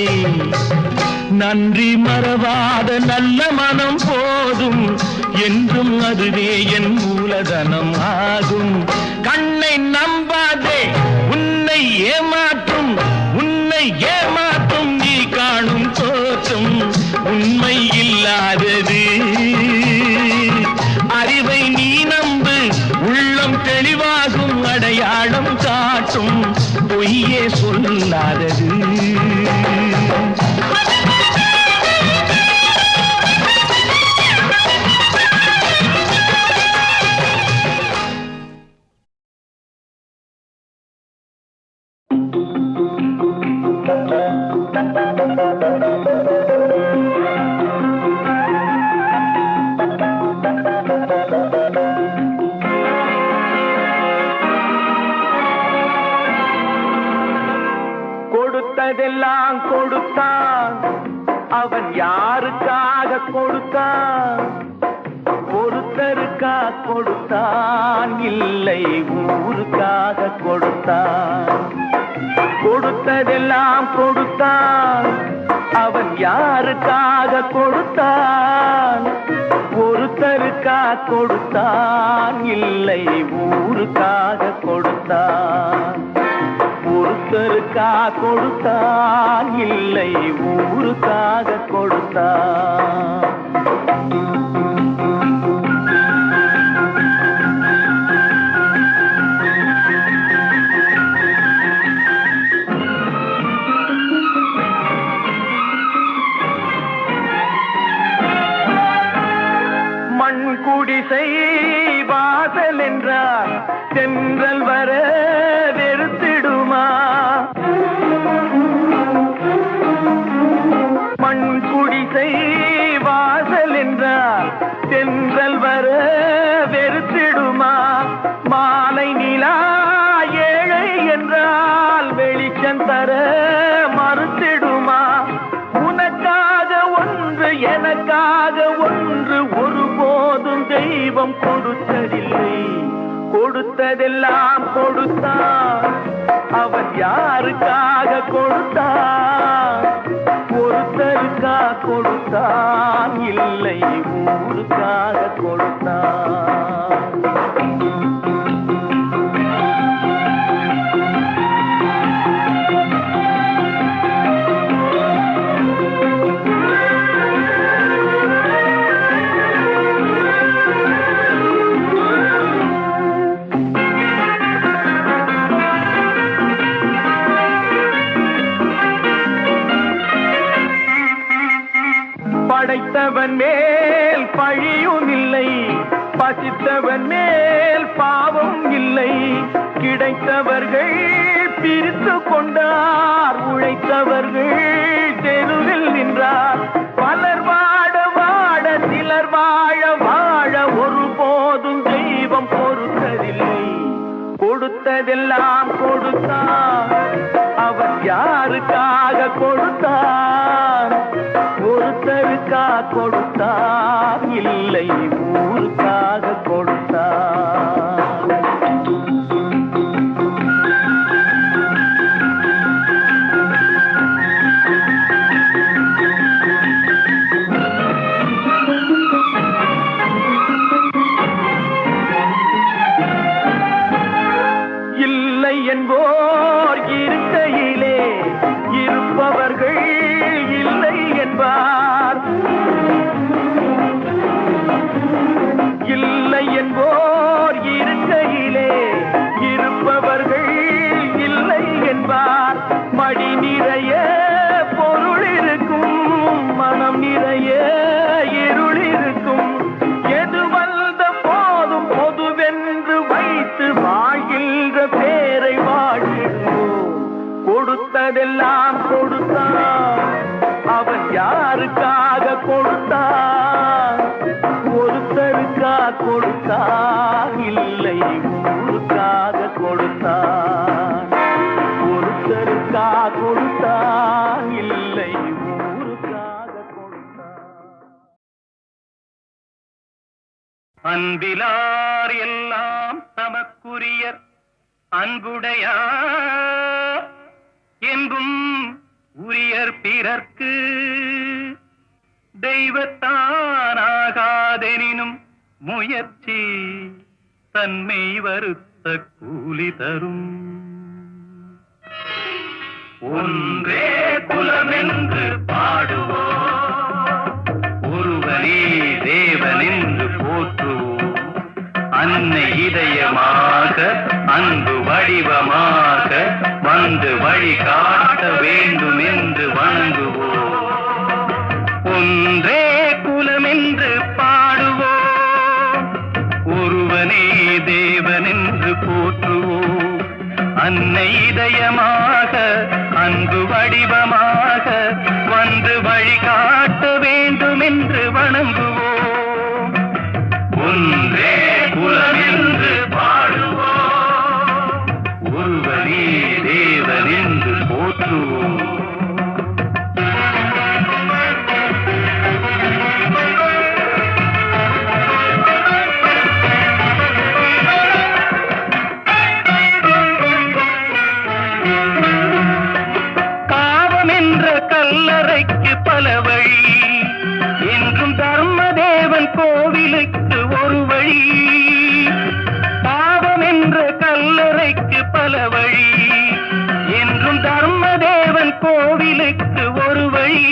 நன்றி மறவாத நல்ல மனம் போதும், என்றும் அதுவே என் மூலதனம் ஆகும். கண்ணை நம்பாதே, உன்னை ஏமாற்றும், உன்னை ஏமாற்றும் நீ காணும் தோற்றம் உண்மை இல்லாதது. அறிவை நீ நம்பு, உள்ளம் தெளிவாகும், அடையாளம் காட்டும், பொய்யே சொல்லாதது. கொடுத்ததெல்லாம் கொடுத்தான், அவன் யாருக்காக கொடுத்தான்? ஒருத்தருக்கா கொடுத்தான், இல்லை ஊருக்காக கொடுத்தான். கொடுத்ததெல்லாம் கொடுத்தான், அவன் யாருக்காக கொடுத்தான்? ஒருத்தருக்கா கொடுத்தான், இல்லை ஊருக்காக கொடுத்தான். ஒருத்தருக்கா கொடுத்தான், இல்லை ஊருக்காக கொடுத்தான். மண்குடிசை வாசல் என்றார் தென்றல் வர வெறுத்திடுமா? மண்குடிசை வாசல் என்றார் தென்றல் வர வெறுத்திடுமா? மாலை நிலா ஏழை என்றால் வெளிச்சம் தர மறுத்திடுமா? உனக்காக ஒன்று எனக்காக ஒன்று ஒருபோதும் தெய்வம் கொடுத்ததில்லை. கொடுத்ததெல்லாம் கொடுத்தான், அவன் யாருக்காக கொடுத்தான்? ஒருத்தருக்கா கொடுத்தான், இல்லை ஊருக்காக கொடுத்தான். படித்தவன் மேல் பழியும் இல்லை, பசித்தவன் மேல் பாவம் இல்லை. கிடைத்தவர்கள் பிரித்து கொண்டார், உழைத்தவர்கள் தெருவில் நின்றார். பலர் வாட வாட சிலர் வாழ வாழ ஒருபோதும் தெய்வம் பொறுத்ததில்லை. கொடுத்ததெல்லாம் கொடுத்தான், அவன் யாருக்காக கொடுத்தான்? ஒருத்தருக்கா கொடுத்தான், இல்லை ஊருக்காக கொடுத்தான். இல்லை என்போர் இருக்கையிலே இருப்பவர்கள் இல்லை என்பார். இல்லை என்போர் இருக்கையிலே இருப்பவர்கள் இல்லை என்பார். மடி நிறைய பொருள் இருக்கும், மனம் நிறைய இருள் இருக்கும். எது வந்த போதும் பொதுவென்று வைத்து வாழ்கின்ற பேரை வாழ்கிறோம். கொடுத்ததெல்லாம் கொடுத்தான், அவன் யாருக்காக கொடுத்தான்? ஒருத்தருக்கா கொடுத்தான், இல்லை ஊருக்காக கொடுத்தான். ஒருத்தருக்கா கொடுத்தான், இல்லை ஊருக்காக கொடுத்தான். அன்பிலார் எல்லாம் தமக்குரியர் அன்புடையார் என்றும் உரியர் பிறர்க்கு. தெய்வத்தானாகாதெனினும் முயற்சி தன்மை வருத்த கூலி தரும். ஒன்றே குலமென்று பாடுவோம், ஒருவனே தேவனென்று போற்றுவோம். அன்னை இதயமாக அன்பு வடிவமாக வந்து வழி காட்ட வேண்டும் என்று வணங்குவோம். ஒன்றே குலமென்று பாடுவோம், ஒருவனே தேவனென்று போற்றுவோம். அன்னை இதயமாக அன்பு வடிவமாக வந்து வழி காட்ட வேண்டும் என்று வணங்குவோம். ஒன்றே குலமென்று பாடுவோம், ஒருவனே தேவனென்று போற்றுவோம். கல்லறைக்கு பல வழி என்றும் தர்மதேவன் கோவிலுக்கு ஒரு வழி. பாவம் என்ற கல்லறைக்கு பல வழி என்றும் தர்மதேவன் கோவிலுக்கு ஒரு வழி.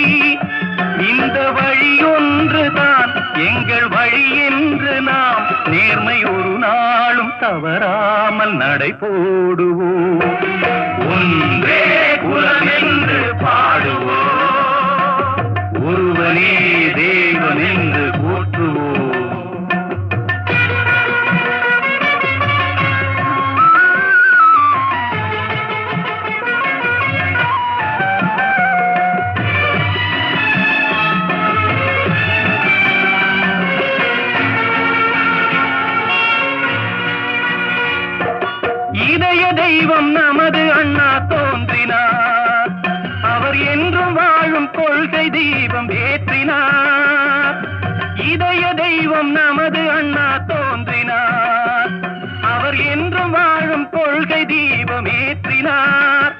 இந்த வழி ஒன்றுதான் எங்கள் வழி என்று நாம் நேர்மை ஒரு நாளும் தவறாமல் நடை போடுவோம். ஒன்றே குலம் என்று பாடுவோம், ஒருவனே தேவன் என்று போற்றுவோம். இதய தெய்வம் நமது அண்ணா தோன்றினார், அவர் என்றும் வாழும் கொள்கை தீபம் ஏற்றினார். இதய தெய்வம் நமது அண்ணா தோன்றினார், அவர் என்றும் வாழும் கொள்கை தீபம் ஏற்றினார்.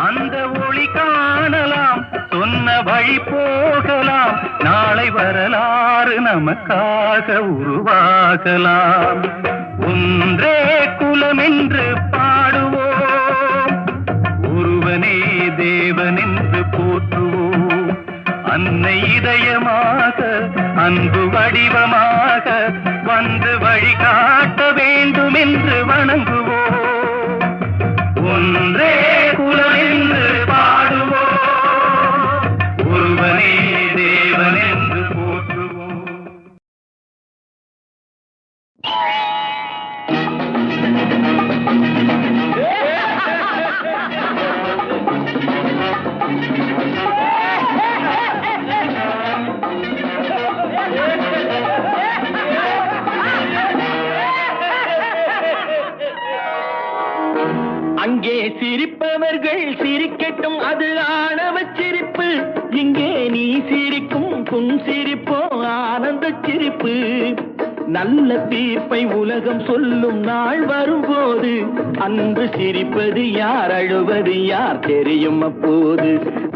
அந்த ஒளி காணலாம், சொன்ன வழி போகலாம், நாளை வரலாறு நமக்காக உருவாகலாம். ஒன்றே குலம் என்று பாடுவோம், ஒருவனே தேவன் என்று போற்றுவோம். அன்னை இதயமாக அன்பு வடிவமாக வந்து வழி காட்ட வேண்டும் என்று வணங்குவோம். ஒன்றே குலம் என்று பாடுவோம், ஒருவனே தேவன் என்று போற்றுவோம். சிரிப்பவர்கள் சிரிக்கட்டும், அது ஆணவ சிரிப்பு. இங்கே நீ சிரிக்கும் புன் சிரிப்போ ஆனந்த சிரிப்பு. நல்ல தீர்ப்பை உலகம் சொல்லும் நாள் வரும்போது அன்று சிரிப்பது யார், அழுவது யார் தெரியும் அப்போது.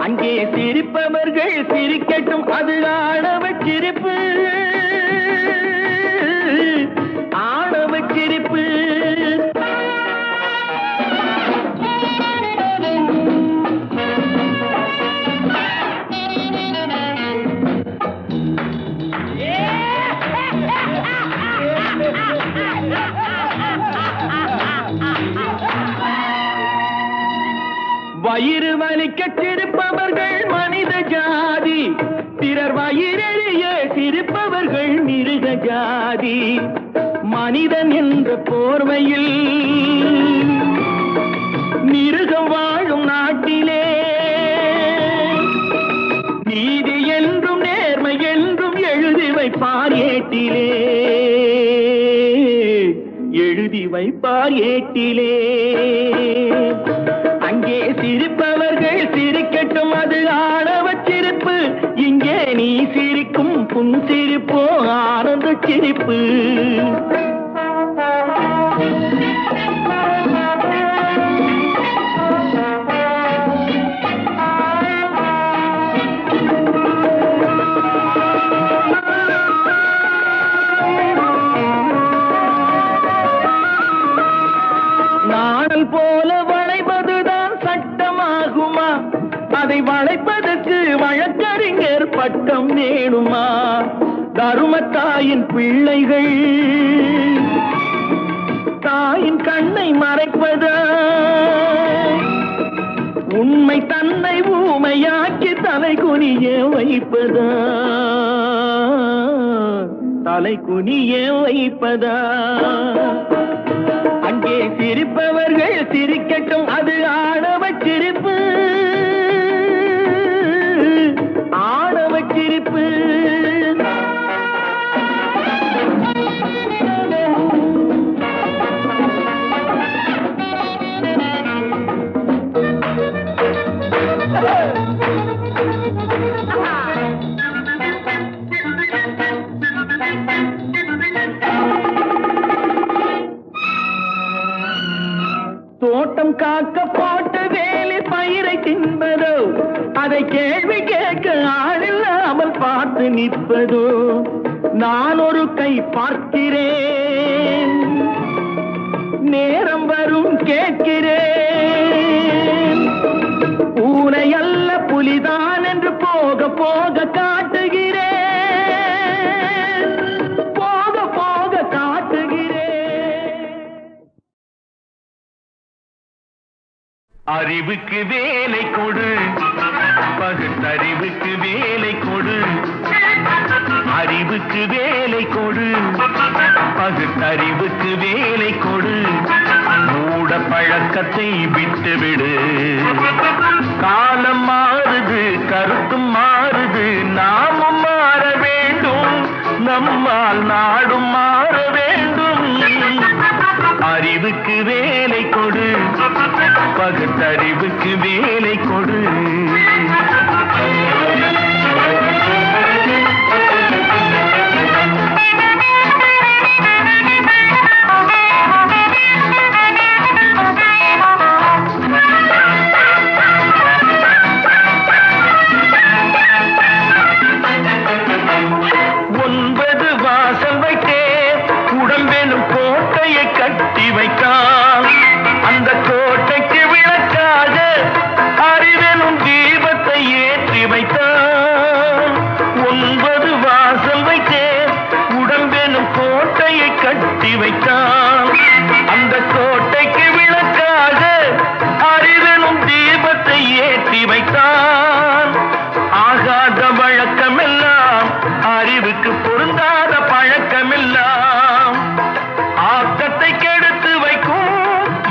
அங்கே சிரிப்பவர்கள் சிரிக்கட்டும், அது ஆணவ சிரிப்பு, ஆணவ சிரிப்பு. வயிறு வலிக்க சிரிப்பவர்கள் மனித ஜாதி, பிறர் வயிறெறிய சிரிப்பவர்கள் மிருக ஜாதி. மனிதன் என்ற போர்வையில் மிருகம் வாழும் நாட்டிலே நீதி என்றும் நேர்மை என்றும் எழுதி வைப்பார் ஏட்டிலே, எழுதி வைப்பார் ஏட்டிலே. அங்கே சிரிப்பவர்கள் சிரிக்கட்டும், அது ஆணவ சிரிப்பு. இங்கே நீ சிரிக்கும் புன் சிரிப்போ ஆனந்த சிரிப்பு. நாணல் போல வளைப்பதுதான் சட்டமாகுமா? அதை வளைப்பதற்கு வழக்கறிஞர் பட்டம் வேணுமா? தருமத்தாயின் பிள்ளைகள் தாயின் கண்ணை மறைப்பதா? உண்மை தன்னை ஊமையாக்கி தலை குனிய வைப்பதா? தலை குனிய வைப்பதா? அங்கே சிரிப்பவர்கள் சிரிக்கட்டும், அது ஆணவ சிரிப்பு, ஆணவ சிரிப்பு. தோட்டம் காக்க போட்ட வேலி பயிரை தின்பதோ, அதை கேள்வி கேட்க ஆளில்லாமல் பார்த்து நிற்பதோ? நான் ஒரு கை பார்க்கிறேன், நேரம் வரும் கேட்கிறேன். பூனை அல்ல புலிதான் என்று போக போக காட்டுகிறேன், போக போக காட்டுகிறேன். அறிவுக்கு வேலை கொடு, பகுத்தறிவுக்கு வேலை கொடு. அறிவுக்கு வேலை கொடு, பகுத்தறிவுக்கு வேலை கொடு. மூட பழக்கத்தை விட்டுவிடு. காலம் மாறுது, கருத்தும் மாறுது, நாமும் மாற வேண்டும். நம்மால் நாடும் மாற வேண்டும். அறிவுக்கு வேலை கொடு, பகுத்தறிவுக்கு வேலை கொடு. கட்டி வைத்தான், அந்த கோட்டைக்கு விளக்காக அறிவெனும் தீபத்தை ஏற்றி வைத்தான். 9 வாசல் வைத்தேன், உடம்பெனும் கோட்டையை கட்டி வைத்தான். அந்த கோட்டைக்கு விளக்காக அறிவெனும் தீபத்தை ஏற்றி வைத்தான். ஆகாத வழக்கமெல்லாம், அறிவுக்கு பொருந்தாத பழக்கமெல்லாம் ஆக்கத்தை கெடுத்து வைக்கும்,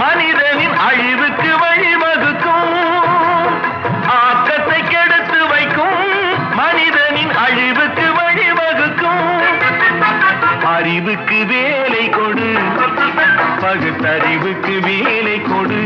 மனிதனின் அழிவுக்கு வழிவகுக்கும். ஆக்கத்தை கெடுத்து வைக்கும், மனிதனின் அழிவுக்கு வழிவகுக்கும். அறிவுக்கு வேலை கொடு, பகுத்தறிவுக்கு வேலை கொடு.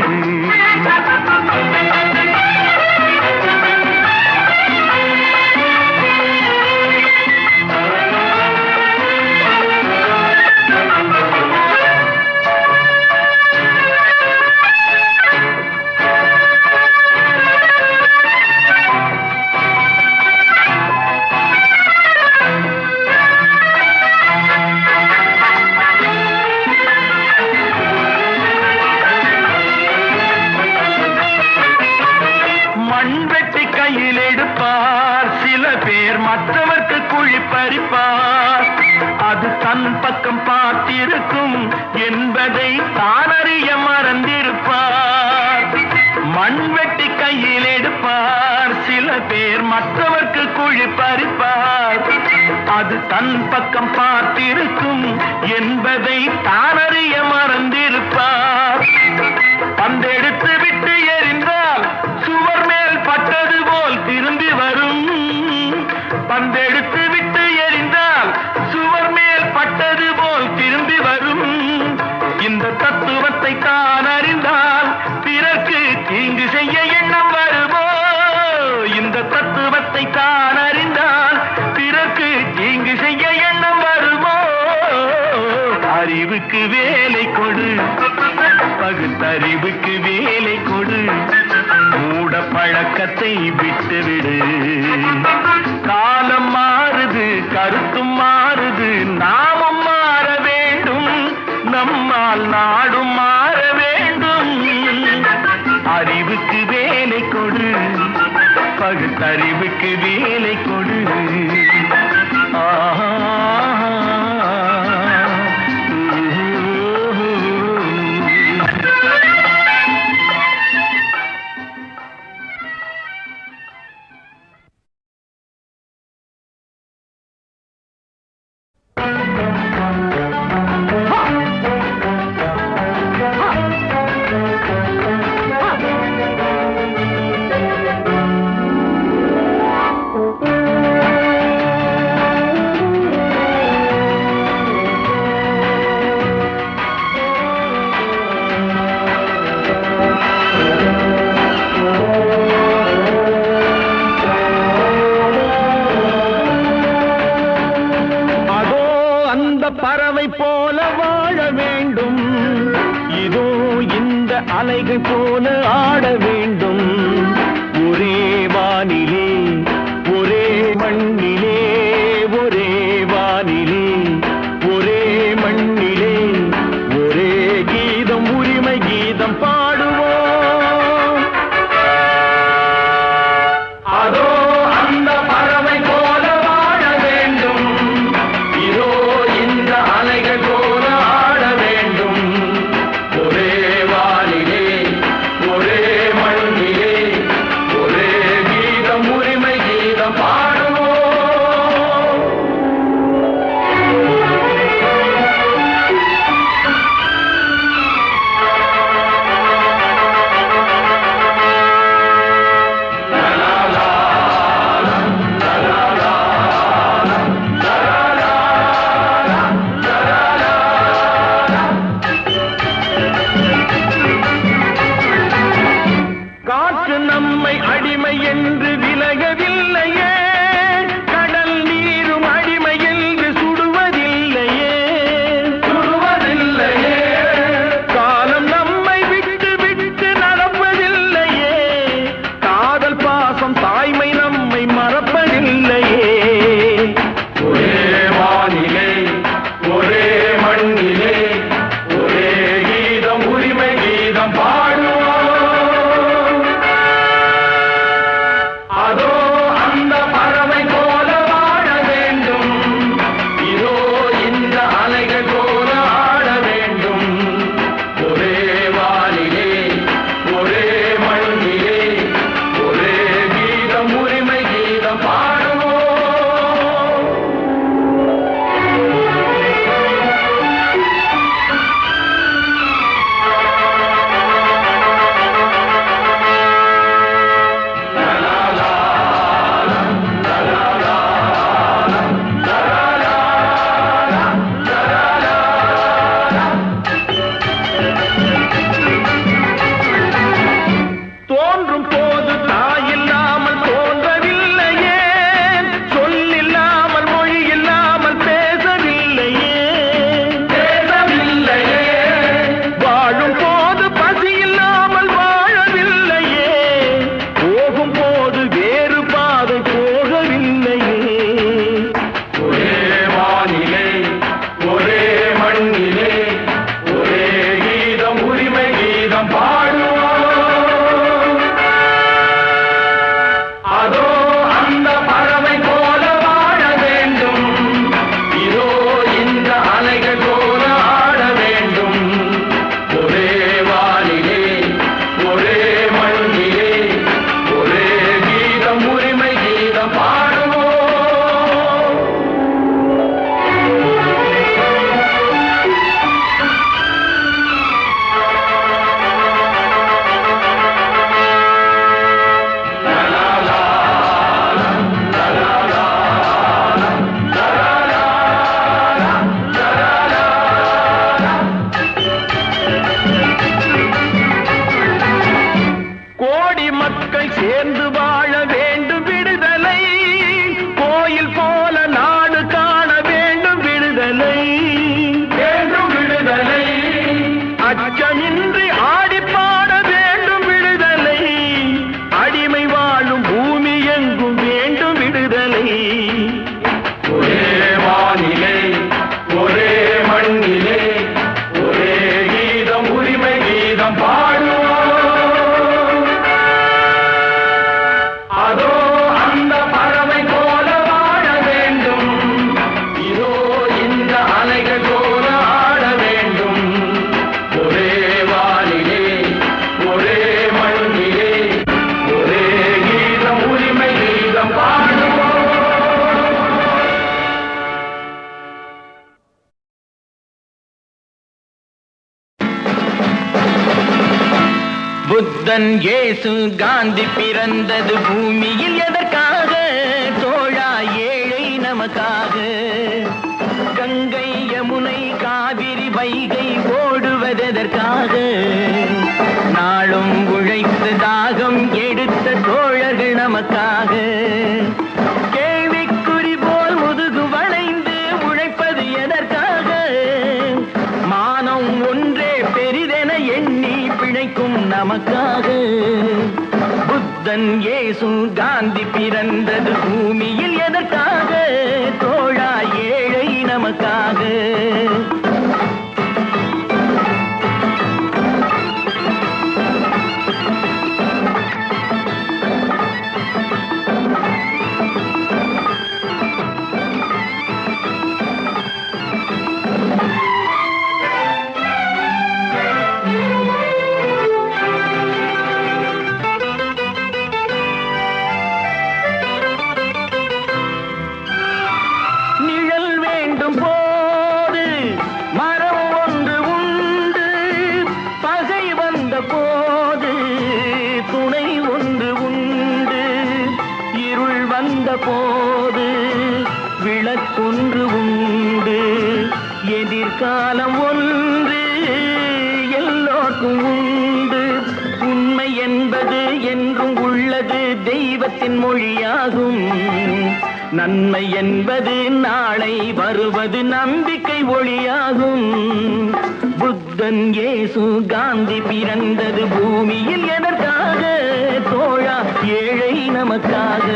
மற்றவர்க்கு குழி பறிப்பார். அது தன் பக்கம் பார்த்திருக்கும் என்பதை தானறிய மறந்திருப்பார். மண்வெட்டி கையில் எடுப்பார் சில பேர் மற்றவர்க்கு குழி பறிப்பார். அது தன் பக்கம் பார்த்திருக்கும் என்பதை தானறிய மறந்திருப்பார். பந்தெடுத்து விட்டு எறிந்தால் சுவர் மேல் பட்டது போல் திரும்பி வரும். பந்தெடுத்து விட்டு எறிந்தால் சுவர் மேல் பட்டது போல் திரும்பி வரும். இந்த தத்துவத்தை தான் அறிந்தால் பிறர்க்கு தீங்கு செய்ய எண்ணம் வருமோ? இந்த தத்துவத்தை தான் அறிந்தால் பிறர்க்கு தீங்கு செய்ய எண்ணம் வருமோ? அறிவுக்கு வேலை கொடு, பகுத்தறிவுக்கு வேலை கொடு. மூட பழக்கத்தை விட்டுவிடு. காலம் மாறுது, கருத்தும் மாறுது, நாமும் மாற வேண்டும். நம்மால் நாடும் மாற வேண்டும். அறிவுக்கு வேலை கொடு, பகுத்தறிவுக்கு வேலை கொடு. பறவை போல வாழ வேண்டும். இதோ இந்த அலைகள் போல ஆட வேண்டும். ஒரே வானிலே ஒரே மண்ணிலே, ஒரே வானிலே ஒரே மண்ணிலே, ஒரே கீதம் உரிமை கீதம் பாடுவோம். அதோ அந்த பறவை போல வாழ வேண்டும். இதோ அலைகள் போல ஆட வேண்டும். ஒரே வானிலே ஒரே மண்ணிலே, ஒரே கீதம் உரிமை கீதம் பாடுவோம். நம்மை அடிமை என்று விலகவில்லையே, கடல் நீரும் அடிமை என்று சுடுவதில்லையே, சுடுவதில்லையே. காலம் நம்மை விட்டு விட்டு நடப்பதில்லையே, காதல் பாசம் தாய்மை நம்மை மறப்பதில்லையே. ஒரே வானிலே ஒரே மண்ணிலே, ஒரே கீதம் உரிமை கீதம் பாடுவோம். அதோ அந்த தோன்றும் போது தாயில்லாமல் தோன்றவில்லையே, சொல்லில்லாமல் மொழி இல்லாமல் பேசவில்லையே, வாழும் போது பசி இல்லாமல் வாழவில்லையே, போகும் போது வேறு பாதை போகவில்லையே. ஒரே வானிலே ஒரே மண்ணிலே ஒரே கீதம் உரிமை கீதம் பாடுவோம். அதோ அந்த பறவை போல வாழ வேண்டும், இதோ இந்த அலைகள் போல ஆட வேண்டும். ஒரே வானிலே ஒரே மண்ணிலே ஒரே கீதம் உரிமை கீதம் பாடுவோம். கோடி மக்கள் சேர்ந்து வாழ வேண்டும் விடுதலை, கோயில் போல நாடு காண வேண்டும் விடுதலை, வேண்டும் விடுதலை, அச்சமின்றி ஆடி பாட வேண்டும் விடுதலை, அடிமை வாழும் பூமி எங்கும் வேண்டும் விடுதலை. ஒரே வானிலே ஒரே மண்ணிலே ஒரே கீதம் உரிமை கீதம் பாடுவோம். அதோ அந்த பறவை போல வாழ வேண்டும், இதோ இந்த அலைகள் போல ஆட வேண்டும். ஒரே வானிலே ஒரே மண்ணிலே ஒரே கீதம் உரிமை கீதம் பாடுவோம். புத்தன் இயேசு காந்தி பிறந்தது பூமியில் எதற்காக? தோழா ஏழை நமக்காக. கங்கை யமுனை காவிரி வைகை ஓடுவதற்காக? நாளும் உழைத்து தாகம் எடுத்த தோழர்கள் நமக்காக. கேள்விக்குறி போல் முதுகு வளைந்து உழைப்பது எதற்காக? மானம் ஒன்றே பெரிதென எண்ணி பிழைக்கும் நமக்காக. புத்தன் இயேசு காந்தி பிறந்தது பூமியில் எதற்காக? தோழா ஏழை நமக்காக. நிழல் வேண்டும் போது மரம் ஒன்று உண்டு, பகை வந்த போது துணை ஒன்று உண்டு, இருள் வந்த போது விளக்கொன்று உண்டு, எதிர்காலம் ஒன்று எல்லோருக்கும் உண்டு. உண்மை என்பது என்றும் உள்ளது, தெய்வத்தின் மொழியாகும். நன்மை என்பது நாளை வருவது, நம்பிக்கை ஒளியாகும். புத்தன் இயேசு காந்தி பிறந்தது பூமியில் எதற்காக? தோழா ஏழை நமக்காக.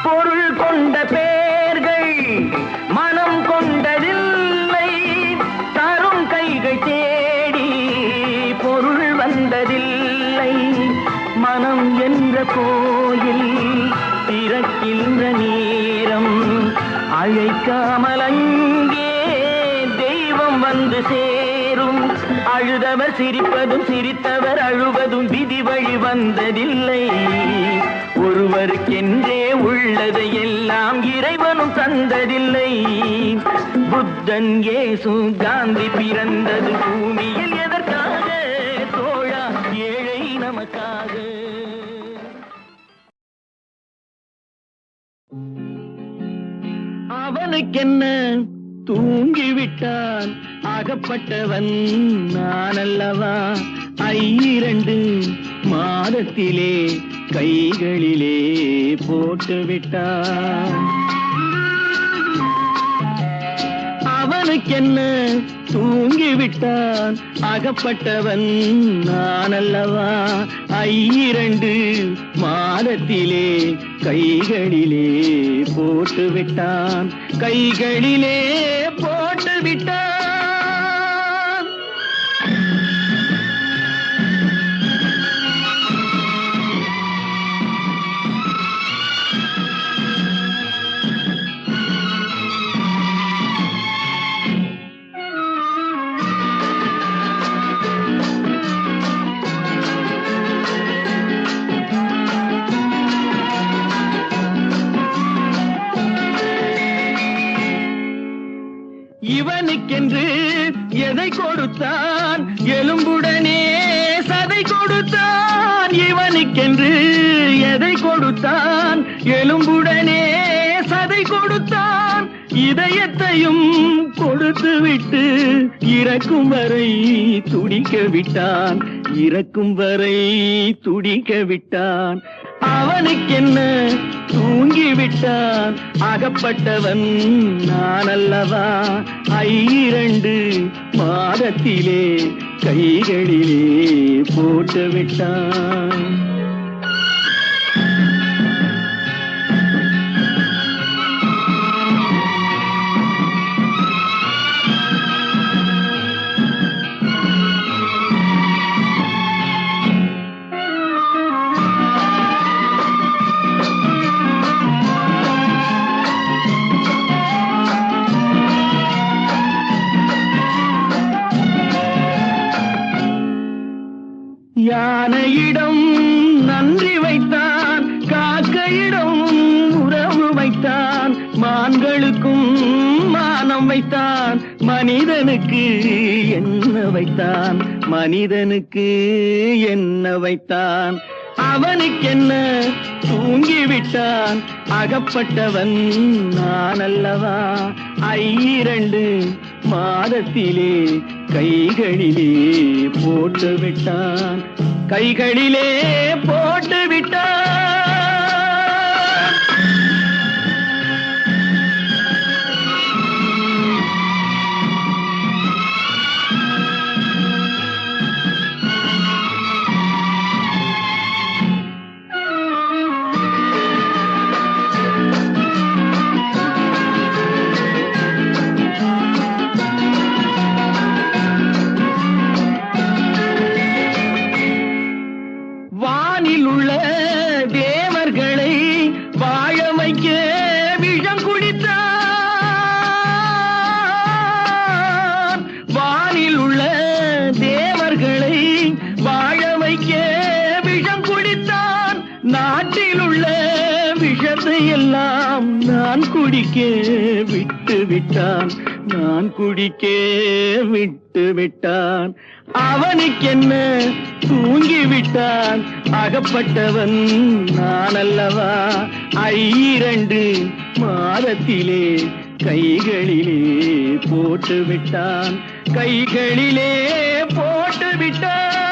பொருள் கொண்ட பேர்கள் மனம் கொண்டதில்லை, தரும் கைகள் தேடி பொருள் வந்ததில்லை. மனம் என்ற கோயில் திறக்கின்ற நேரம், அழைக்காமல் அங்கே தெய்வம் வந்து சேரும். அழுதவர் சிரிப்பதும் சிரித்தவர் அழுவதும் விதி வழி வந்ததில்லை. ஒருவருக்கென்றே உள்ளதை எல்லாம் இறைவனும் தந்ததில்லை. புத்தன், இயேசு, காந்தி பிறந்தது பூமியில் எதற்காக தோழா? ஏழை நமக்காக. அவனுக்கென்ன தூங்கிவிட்டான், அகப்பட்டவன் நான் அல்லவா? 2 மாதத்திலே கைகளிலே போட்டு விட்டான். அவனுக்கென்ன தூங்கிவிட்டான், அகப்பட்டவன் நான் அல்லவா? 2 மாதத்திலே கைகளிலே போட்டு விட்டான், கைகளிலே போட்டு விட்டான். இவனுக்கென்று எதை கொடுத்தான், எலும்புடனே சதை கொடுத்தான். இவனுக்கென்று எதை கொடுத்தான், எலும்புடனே சதை கொடுத்தான். இதயத்தையும் கொடுத்து விட்டு இறக்கும் வரை துடிக்க விட்டான், இறக்கும் வரை துடிக்க விட்டான். அவனுக்கென்ன தூங்கிவிட்டான், அகப்பட்டவன் நான் அல்லவா? 2 மாதத்திலே கைகளிலே போட்டு விட்டான். யானையிடம் நன்றி வைத்தான், காக்கையிடம் உறவு வைத்தான். மான்களுக்கும் மானம் வைத்தான், மனிதனுக்கு என்ன வைத்தான், மனிதனுக்கு என்ன வைத்தான். அவனுக்கென்ன தூங்கிவிட்டான், அகப்பட்டவன் நான் அல்லவா? 2 மாதத்திலே கைகளிலே போட்டு விட்டான், கைகளிலே போட்டு விட்டான். வானில் உள்ள தேவர்களை வாழ வைக்க விஷம் குடித்தான். வானில் உள்ள தேவர்களை வாழ வைக்க விஷம் குடித்தான். நாட்டில் உள்ள விஷத்தை எல்லாம் நான் குடிக்க விட்டு விட்டான், நான் குடிக்க விட்டு விட்டான். அவனுக்கென்ன தூங்கிவிட்டான், அகப்பட்டவன் நான் அல்லவா? 2 மாதத்திலே கைகளிலே போட்டு விட்டான், கைகளிலே போட்டு விட்டான்.